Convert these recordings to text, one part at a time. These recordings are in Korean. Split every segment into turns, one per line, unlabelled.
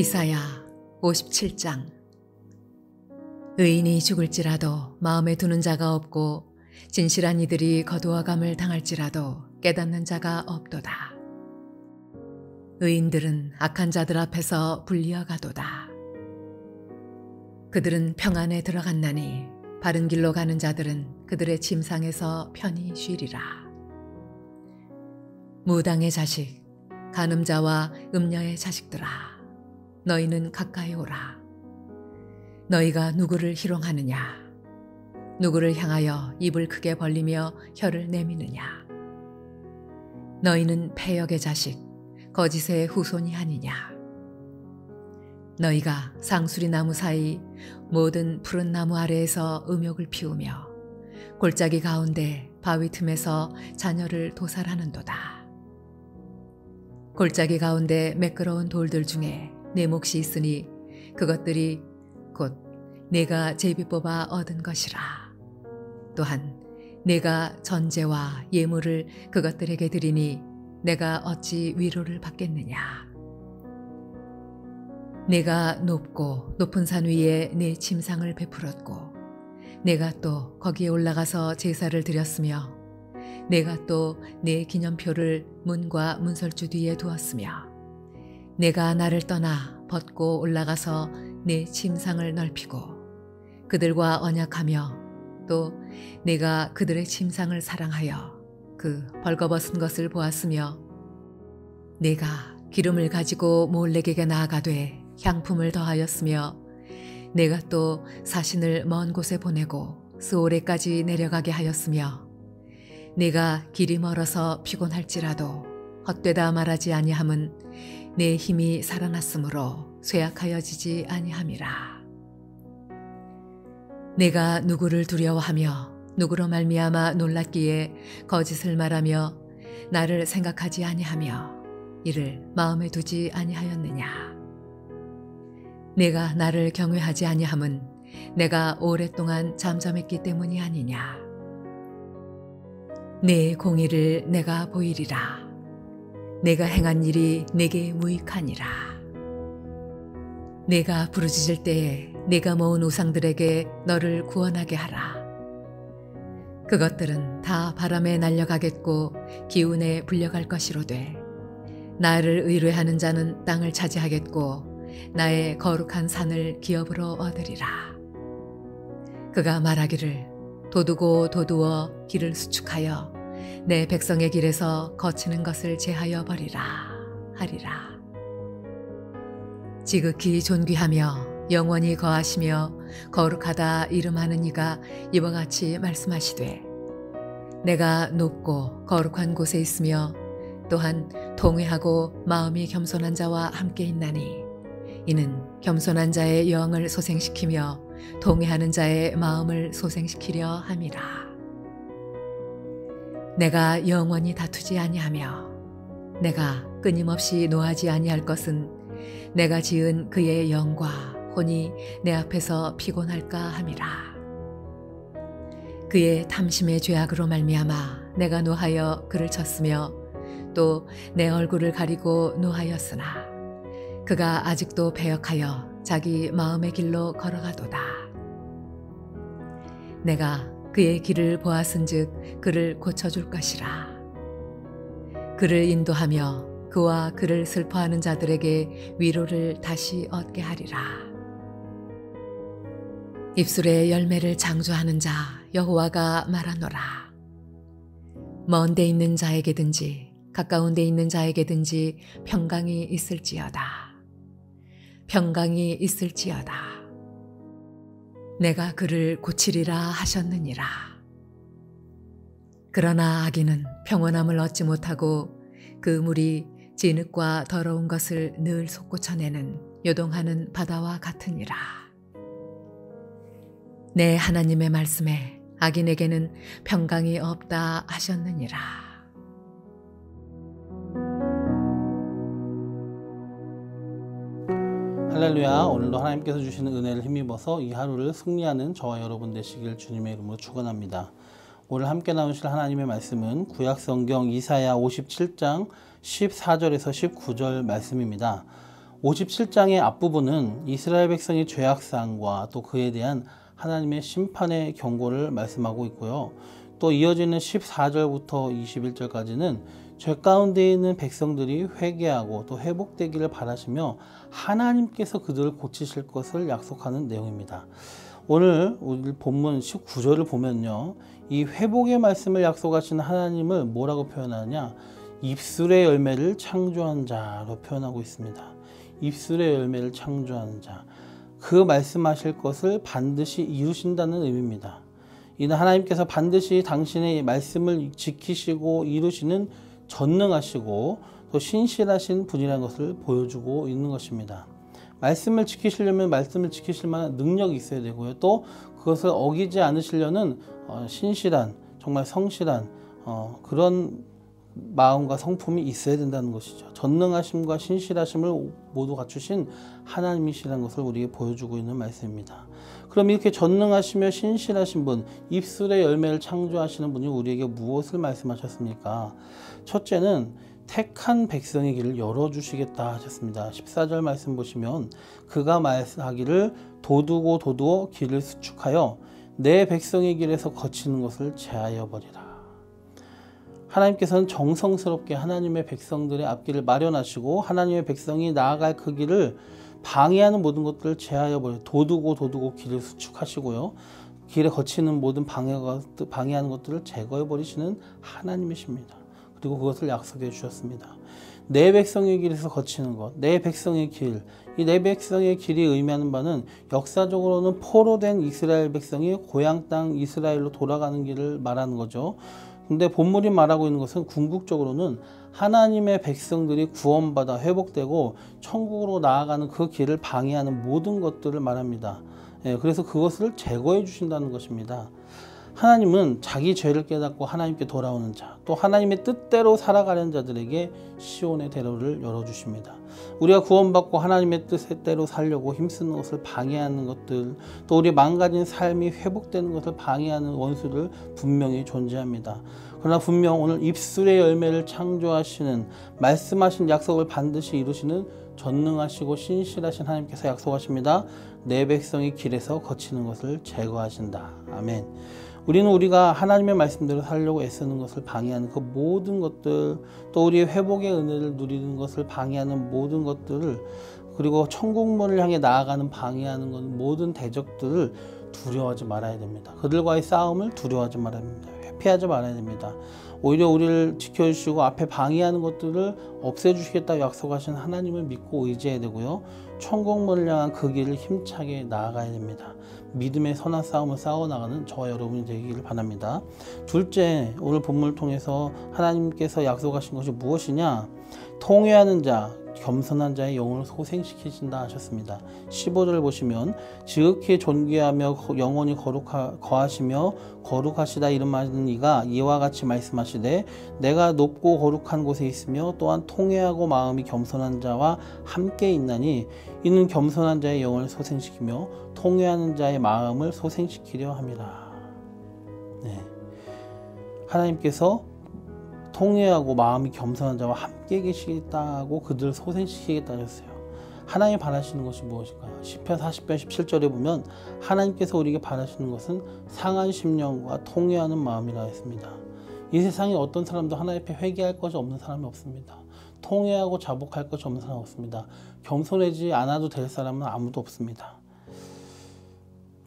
이사야 57장. 의인이 죽을지라도 마음에 두는 자가 없고 진실한 이들이 거두어감을 당할지라도 깨닫는 자가 없도다. 의인들은 악한 자들 앞에서 불리어 가도다. 그들은 평안에 들어갔나니 바른 길로 가는 자들은 그들의 침상에서 편히 쉬리라. 무당의 자식, 간음자와 음녀의 자식들아, 너희는 가까이 오라. 너희가 누구를 희롱하느냐? 누구를 향하여 입을 크게 벌리며 혀를 내미느냐? 너희는 패역의 자식, 거짓의 후손이 아니냐? 너희가 상수리 나무 사이 모든 푸른 나무 아래에서 음욕을 피우며 골짜기 가운데 바위 틈에서 자녀를 도살하는도다. 골짜기 가운데 매끄러운 돌들 중에 내 몫이 있으니 그것들이 곧 내가 제비 뽑아 얻은 것이라. 또한 내가 전제와 예물을 그것들에게 드리니 내가 어찌 위로를 받겠느냐. 내가 높고 높은 산 위에 내 침상을 베풀었고 내가 또 거기에 올라가서 제사를 드렸으며 내가 또 내 기념표를 문과 문설주 뒤에 두었으며 내가 나를 떠나 벗고 올라가서 내 침상을 넓히고 그들과 언약하며 또 내가 그들의 침상을 사랑하여 그 벌거벗은 것을 보았으며 내가 기름을 가지고 몰렉에게 나아가되 향품을 더하였으며 내가 또 사신을 먼 곳에 보내고 스오레까지 내려가게 하였으며 내가 길이 멀어서 피곤할지라도 헛되다 말하지 아니함은 내 힘이 살아났으므로 쇠약하여지지 아니함이라. 내가 누구를 두려워하며 누구로 말미암아 놀랐기에 거짓을 말하며 나를 생각하지 아니하며 이를 마음에 두지 아니하였느냐. 내가 나를 경외하지 아니함은 내가 오랫동안 잠잠했기 때문이 아니냐. 내 공의를 내가 보이리라. 내가 행한 일이 내게 무익하니라. 내가 부르짖을 때에 내가 모은 우상들에게 너를 구원하게 하라. 그것들은 다 바람에 날려가겠고 기운에 불려갈 것이로되 나를 의뢰하는 자는 땅을 차지하겠고 나의 거룩한 산을 기업으로 얻으리라. 그가 말하기를 도두고 도두어 길을 수축하여 내 백성의 길에서 거치는 것을 제하여 버리라 하리라. 지극히 존귀하며 영원히 거하시며 거룩하다 이름하는 이가 이와 같이 말씀하시되 내가 높고 거룩한 곳에 있으며 또한 통회하고 마음이 겸손한 자와 함께 있나니 이는 겸손한 자의 영을 소생시키며 통회하는 자의 마음을 소생시키려 함이라. 내가 영원히 다투지 아니하며 내가 끊임없이 노하지 아니할 것은 내가 지은 그의 영과 혼이 내 앞에서 피곤할까 함이라. 그의 탐심의 죄악으로 말미암아 내가 노하여 그를 쳤으며 또 내 얼굴을 가리고 노하였으나 그가 아직도 배역하여 자기 마음의 길로 걸어가도다. 내가 그의 길을 보았은즉 그를 고쳐줄 것이라. 그를 인도하며 그와 그를 슬퍼하는 자들에게 위로를 다시 얻게 하리라. 입술의 열매를 창조하는 자 여호와가 말하노라. 먼 데 있는 자에게든지 가까운 데 있는 자에게든지 평강이 있을지어다. 평강이 있을지어다. 내가 그를 고치리라 하셨느니라. 그러나 악인은 평온함을 얻지 못하고 그 물이 진흙과 더러운 것을 늘 솟구쳐내는 요동하는 바다와 같으니라. 내 하나님의 말씀에 악인에게는 평강이 없다 하셨느니라.
할렐루야. 오늘도 하나님께서 주시는 은혜를 힘입어서 이 하루를 승리하는 저와 여러분 되시길 주님의 이름으로 축원합니다. 오늘 함께 나누실 하나님의 말씀은 구약성경 이사야 57장 14절에서 19절 말씀입니다. 57장의 앞부분은 이스라엘 백성의 죄악사항과 또 그에 대한 하나님의 심판의 경고를 말씀하고 있고요. 또 이어지는 14절부터 21절까지는 죄 가운데 있는 백성들이 회개하고 또 회복되기를 바라시며 하나님께서 그들을 고치실 것을 약속하는 내용입니다. 오늘 우리 본문 19절을 보면요, 이 회복의 말씀을 약속하시는 하나님을 뭐라고 표현하느냐, 입술의 열매를 창조한 자로 표현하고 있습니다. 입술의 열매를 창조하는 자, 그 말씀하실 것을 반드시 이루신다는 의미입니다. 이는 하나님께서 반드시 당신의 말씀을 지키시고 이루시는 전능하시고 또 신실하신 분이라는 것을 보여주고 있는 것입니다. 말씀을 지키시려면 말씀을 지키실 만한 능력이 있어야 되고요. 또 그것을 어기지 않으시려는 신실한, 정말 성실한 그런 마음과 성품이 있어야 된다는 것이죠. 전능하심과 신실하심을 모두 갖추신 하나님이시라는 것을 우리에게 보여주고 있는 말씀입니다. 그럼 이렇게 전능하시며 신실하신 분, 입술의 열매를 창조하시는 분이 우리에게 무엇을 말씀하셨습니까? 첫째는 택한 백성의 길을 열어주시겠다 하셨습니다. 14절 말씀 보시면 그가 말하기를 도두고 길을 수축하여 내 백성의 길에서 거치는 것을 제하여 버리라. 하나님께서는 정성스럽게 하나님의 백성들의 앞길을 마련하시고 하나님의 백성이 나아갈 그 길을 방해하는 모든 것들을 제하여 버려 도두고 길을 수축하시고요. 길에 거치는 모든 방해하는 것들을 제거해 버리시는 하나님이십니다. 그리고 그것을 약속해 주셨습니다. 내 백성의 길에서 거치는 것, 내 백성의 길, 이 내 백성의 길이 의미하는 바는 역사적으로는 포로된 이스라엘 백성이 고향 땅 이스라엘로 돌아가는 길을 말하는 거죠. 근데 본문이 말하고 있는 것은 궁극적으로는 하나님의 백성들이 구원받아 회복되고 천국으로 나아가는 그 길을 방해하는 모든 것들을 말합니다. 그래서 그것을 제거해 주신다는 것입니다. 하나님은 자기 죄를 깨닫고 하나님께 돌아오는 자, 또 하나님의 뜻대로 살아가는 자들에게 시온의 대로를 열어주십니다. 우리가 구원받고 하나님의 뜻대로 살려고 힘쓰는 것을 방해하는 것들, 또 우리 망가진 삶이 회복되는 것을 방해하는 원수들 분명히 존재합니다. 그러나 분명 오늘 입술의 열매를 창조하시는, 말씀하신 약속을 반드시 이루시는 전능하시고 신실하신 하나님께서 약속하십니다. 내 백성이 길에서 거치는 것을 제거하신다. 아멘. 우리가 하나님의 말씀대로 살려고 애쓰는 것을 방해하는 그 모든 것들, 또 우리의 회복의 은혜를 누리는 것을 방해하는 모든 것들을, 그리고 천국문을 향해 나아가는 방해하는 것, 모든 대적들을 두려워하지 말아야 됩니다. 그들과의 싸움을 두려워하지 말아야 됩니다. 회피하지 말아야 됩니다. 오히려 우리를 지켜주시고 앞에 방해하는 것들을 없애주시겠다고 약속하신 하나님을 믿고 의지해야 되고요. 천국문을 향한 그 길을 힘차게 나아가야 됩니다. 믿음의 선한 싸움을 싸워나가는 저와 여러분이 되기를 바랍니다. 둘째, 오늘 본문을 통해서 하나님께서 약속하신 것이 무엇이냐? 통회하는 자, 겸손한 자의 영혼을 소생시키신다 하셨습니다. 15절을 보시면 지극히 존귀하며 영원히 거하시며 거룩하시다 이름하는 이가 이와 같이 말씀하시되 내가 높고 거룩한 곳에 있으며 또한 통회하고 마음이 겸손한 자와 함께 있나니 이는 겸손한 자의 영혼을 소생시키며 통회하는 자의 마음을 소생시키려 함이라. 네. 하나님께서 통회하고 마음이 겸손한 자와 함께 계시겠다고 그들을 소생시키겠다 하셨어요. 하나님이 바라시는 것이 무엇일까요? 시편 40편 17절에 보면 하나님께서 우리에게 바라시는 것은 상한 심령과 통회하는 마음이라 했습니다. 이 세상에 어떤 사람도 하나님 앞에 회개할 것이 없는 사람이 없습니다. 통회하고 자복할 것이 없는 사람 없습니다. 겸손하지 않아도 될 사람은 아무도 없습니다.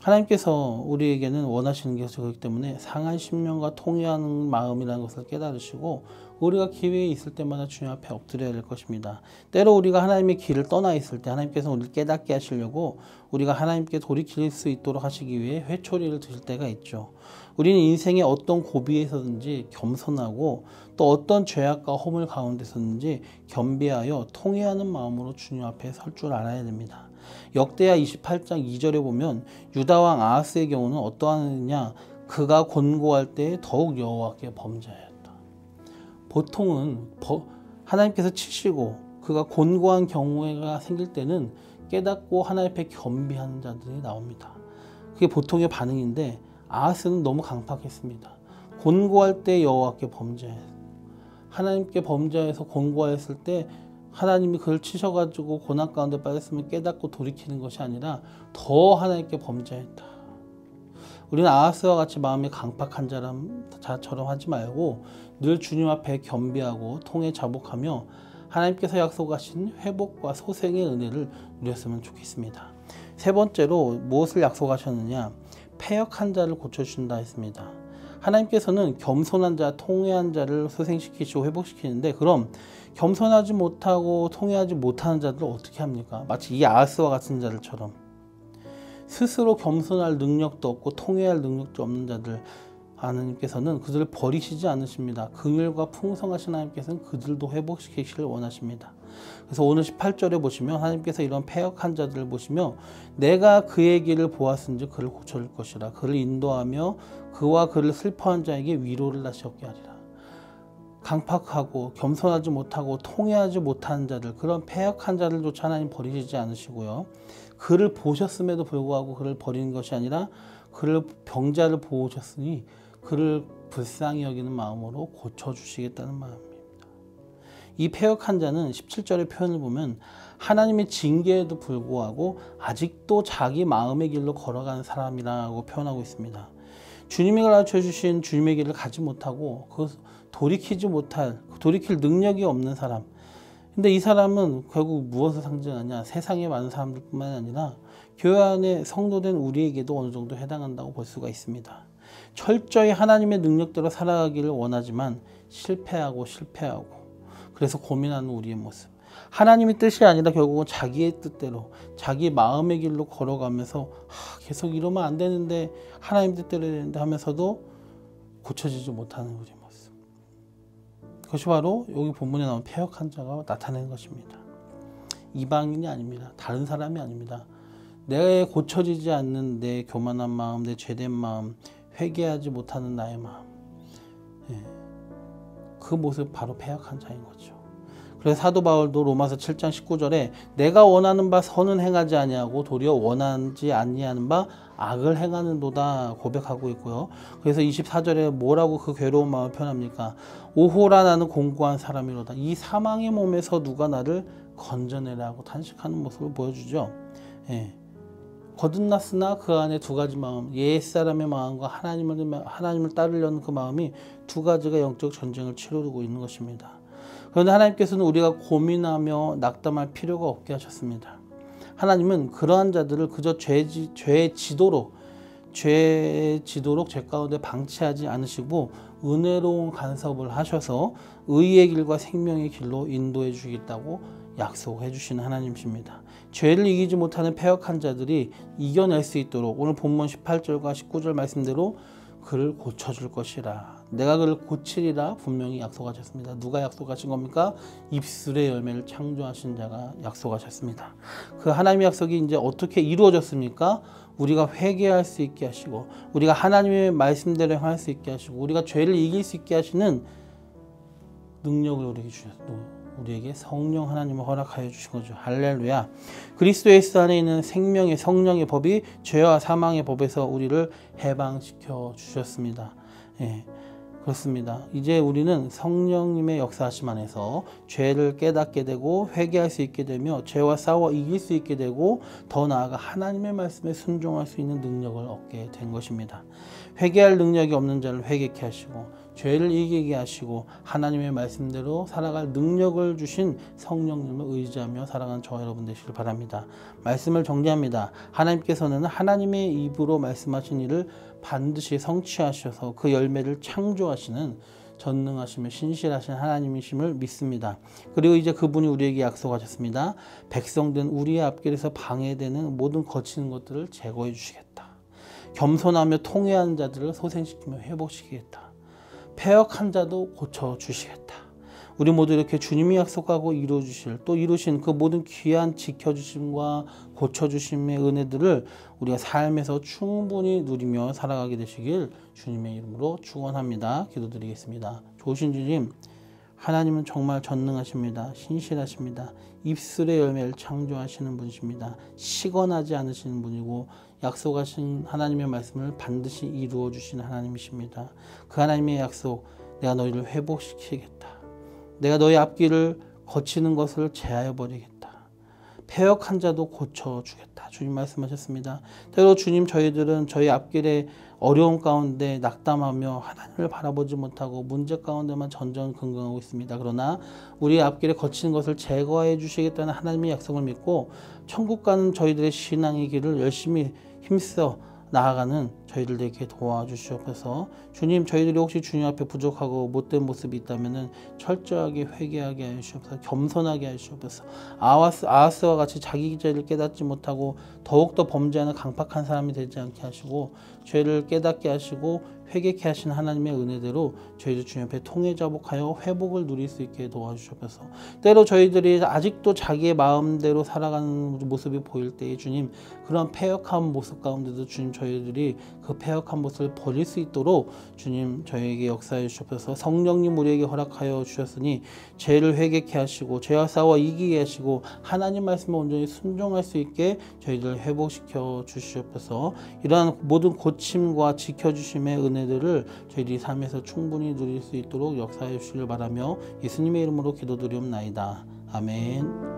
하나님께서 우리에게는 원하시는 게 그렇기 때문에 상한 심령과 통회하는 마음이라는 것을 깨달으시고 우리가 기회에 있을 때마다 주님 앞에 엎드려야 될 것입니다. 때로 우리가 하나님의 길을 떠나 있을 때 하나님께서 우리를 깨닫게 하시려고 우리가 하나님께 돌이킬 수 있도록 하시기 위해 회초리를 드실 때가 있죠. 우리는 인생의 어떤 고비에서든지 겸손하고 또 어떤 죄악과 허물 가운데서든지 겸비하여 통회하는 마음으로 주님 앞에 설 줄 알아야 됩니다. 역대하 28장 2절에 보면 유다왕 아하스의 경우는 어떠하느냐, 그가 권고할 때 더욱 여호와께 범죄하였다. 보통은 하나님께서 치시고 그가 권고한 경우가 생길 때는 깨닫고 하나님 앞에 겸비하는 자들이 나옵니다. 그게 보통의 반응인데 아하스는 너무 강팍했습니다. 권고할 때 여호와께 범죄했다. 하나님께 범죄해서 권고하였을 때 하나님이 그를 치셔가지고 고난 가운데 빠졌으면 깨닫고 돌이키는 것이 아니라 더 하나님께 범죄했다. 우리는 아하스와 같이 마음이 강팍한 자처럼 하지 말고 늘 주님 앞에 겸비하고 통해 자복하며 하나님께서 약속하신 회복과 소생의 은혜를 누렸으면 좋겠습니다. 세 번째로 무엇을 약속하셨느냐? 패역한 자를 고쳐주신다 했습니다. 하나님께서는 겸손한 자, 통회한 자를 소생시키시고 회복시키는데, 그럼 겸손하지 못하고 통회하지 못하는 자들을 어떻게 합니까? 마치 이 아하스와 같은 자들처럼 스스로 겸손할 능력도 없고 통회할 능력도 없는 자들, 하나님께서는 그들을 버리시지 않으십니다. 긍휼과 풍성하신 하나님께서는 그들도 회복시키시길 원하십니다. 그래서 오늘 18절에 보시면 하나님께서 이런 패역한 자들을 보시며 내가 그의 길을 보았은지 그를 고쳐줄 것이라. 그를 인도하며 그와 그를 슬퍼한 자에게 위로를 다시 얻게 하리라. 강팍하고 겸손하지 못하고 통회하지 못하는 자들, 그런 패역한 자들조차 하나님 버리시지 않으시고요. 그를 보셨음에도 불구하고 그를 버리는 것이 아니라 그를 병자를 보셨으니 그를 불쌍히 여기는 마음으로 고쳐주시겠다는 마음입니다. 이 패역한 자는 17절의 표현을 보면 하나님의 징계에도 불구하고 아직도 자기 마음의 길로 걸어가는 사람이라고 표현하고 있습니다. 주님이 가르쳐주신 주님의 길을 가지 못하고 돌이킬 능력이 없는 사람. 근데 이 사람은 결국 무엇을 상징하냐? 세상의 많은 사람들뿐만 아니라 교회 안에 성도된 우리에게도 어느 정도 해당한다고 볼 수가 있습니다. 철저히 하나님의 능력대로 살아가기를 원하지만 실패하고 그래서 고민하는 우리의 모습. 하나님의 뜻이 아니라 결국은 자기의 뜻대로 자기 마음의 길로 걸어가면서 계속 이러면 안 되는데 하나님 뜻대로 해야 되는데 하면서도 고쳐지지 못하는 우리의 모습. 그것이 바로 여기 본문에 나온 패역한 자가 나타내는 것입니다. 이방인이 아닙니다. 다른 사람이 아닙니다. 내 고쳐지지 않는 내 교만한 마음, 내 죄된 마음, 회개하지 못하는 나의 마음, 그 모습 바로 패역한 자인 거죠. 그래서 사도 바울도 로마서 7장 19절에 내가 원하는 바 선은 행하지 아니하고 도리어 원하지 아니하는 바 악을 행하는도다 고백하고 있고요. 그래서 24절에 뭐라고 그 괴로운 마음을 표현합니까? 오호라 나는 공고한 사람이로다. 이 사망의 몸에서 누가 나를 건져내라고 탄식하는 모습을 보여주죠. 거듭났으나 그 안에 두 가지 마음, 옛사람의 마음과 하나님을 따르려는 그 마음이 두 가지가 영적 전쟁을 치르고 있는 것입니다. 그런데 하나님께서는 우리가 고민하며 낙담할 필요가 없게 하셨습니다. 하나님은 그러한 자들을 그저 죄에 지도록 죄 가운데 방치하지 않으시고 은혜로운 간섭을 하셔서 의의 길과 생명의 길로 인도해 주겠다고 약속해 주시는 하나님이십니다. 죄를 이기지 못하는 패역한 자들이 이겨낼 수 있도록 오늘 본문 18절과 19절 말씀대로 그를 고쳐줄 것이라. 내가 그를 고치리라 분명히 약속하셨습니다. 누가 약속하신 겁니까? 입술의 열매를 창조하신 자가 약속하셨습니다. 그 하나님의 약속이 이제 어떻게 이루어졌습니까? 우리가 회개할 수 있게 하시고 우리가 하나님의 말씀대로 행할 수 있게 하시고 우리가 죄를 이길 수 있게 하시는 능력을 우리에게 주셨고 우리에게 성령 하나님을 허락하여 주신 거죠. 할렐루야. 그리스도 예수 안에 있는 생명의 성령의 법이 죄와 사망의 법에서 우리를 해방시켜 주셨습니다. 그렇습니다. 이제 우리는 성령님의 역사하심 안에서 죄를 깨닫게 되고 회개할 수 있게 되며 죄와 싸워 이길 수 있게 되고 더 나아가 하나님의 말씀에 순종할 수 있는 능력을 얻게 된 것입니다. 회개할 능력이 없는 자를 회개케 하시고 죄를 이기게 하시고 하나님의 말씀대로 살아갈 능력을 주신 성령님을 의지하며 살아가는 저와 여러분 되시길 바랍니다. 말씀을 정리합니다. 하나님께서는 하나님의 입으로 말씀하신 일을 반드시 성취하셔서 그 열매를 창조하시는 전능하시며 신실하신 하나님이심을 믿습니다. 그리고 이제 그분이 우리에게 약속하셨습니다. 백성된 우리의 앞길에서 방해되는 모든 거치는 것들을 제거해 주시겠다. 겸손하며 통회하는 자들을 소생시키며 회복시키겠다. 패역한 자도 고쳐주시겠다. 우리 모두 이렇게 주님이 약속하고 이루신 그 모든 귀한 지켜주심과 고쳐주심의 은혜들을 우리가 삶에서 충분히 누리며 살아가게 되시길 주님의 이름으로 축원합니다. 기도드리겠습니다. 좋으신 주님, 하나님은 정말 전능하십니다. 신실하십니다. 입술의 열매를 창조하시는 분이십니다. 시건하지 않으시는 분이고 약속하신 하나님의 말씀을 반드시 이루어 주시는 하나님이십니다. 그 하나님의 약속, 내가 너희를 회복시키겠다. 내가 너희 앞길을 거치는 것을 제하여 버리겠다. 패역한 자도 고쳐주겠다. 주님 말씀하셨습니다. 때로 주님 저희들은 저희 앞길에 어려움 가운데 낙담하며 하나님을 바라보지 못하고 문제 가운데만 전전긍긍하고 있습니다. 그러나 우리 앞길에 거치는 것을 제거해 주시겠다는 하나님의 약속을 믿고 천국 가는 저희들의 신앙의 길을 열심히 힘써 나아가는 저희들 되게 도와주시옵소서. 주님, 저희들이 혹시 주님 앞에 부족하고 못된 모습이 있다면 철저하게 회개하게 하시옵소서. 겸손하게 하시옵소서. 아하스와 같이 자기 죄를 깨닫지 못하고 더욱더 범죄하는 강팍한 사람이 되지 않게 하시고 죄를 깨닫게 하시고 회개케 하신 하나님의 은혜대로 저희들 주님 앞에 통회자복하여 회복을 누릴 수 있게 도와주시옵소서. 때로 저희들이 아직도 자기의 마음대로 살아가는 모습이 보일 때에 주님, 그런 패역한 모습 가운데도 주님 저희들이 그 패역한 모습을 버릴 수 있도록 주님 저희에게 역사해 주시옵소서. 성령님 우리에게 허락하여 주셨으니 죄를 회개케 하시고 죄와 싸워 이기게 하시고 하나님 말씀에 온전히 순종할 수 있게 저희들을 회복시켜 주시옵소서. 이러한 모든 고침과 지켜주심의 은혜들을 저희들이 삶에서 충분히 누릴 수 있도록 역사해 주시길 바라며 예수님의 이름으로 기도드리옵나이다. 아멘.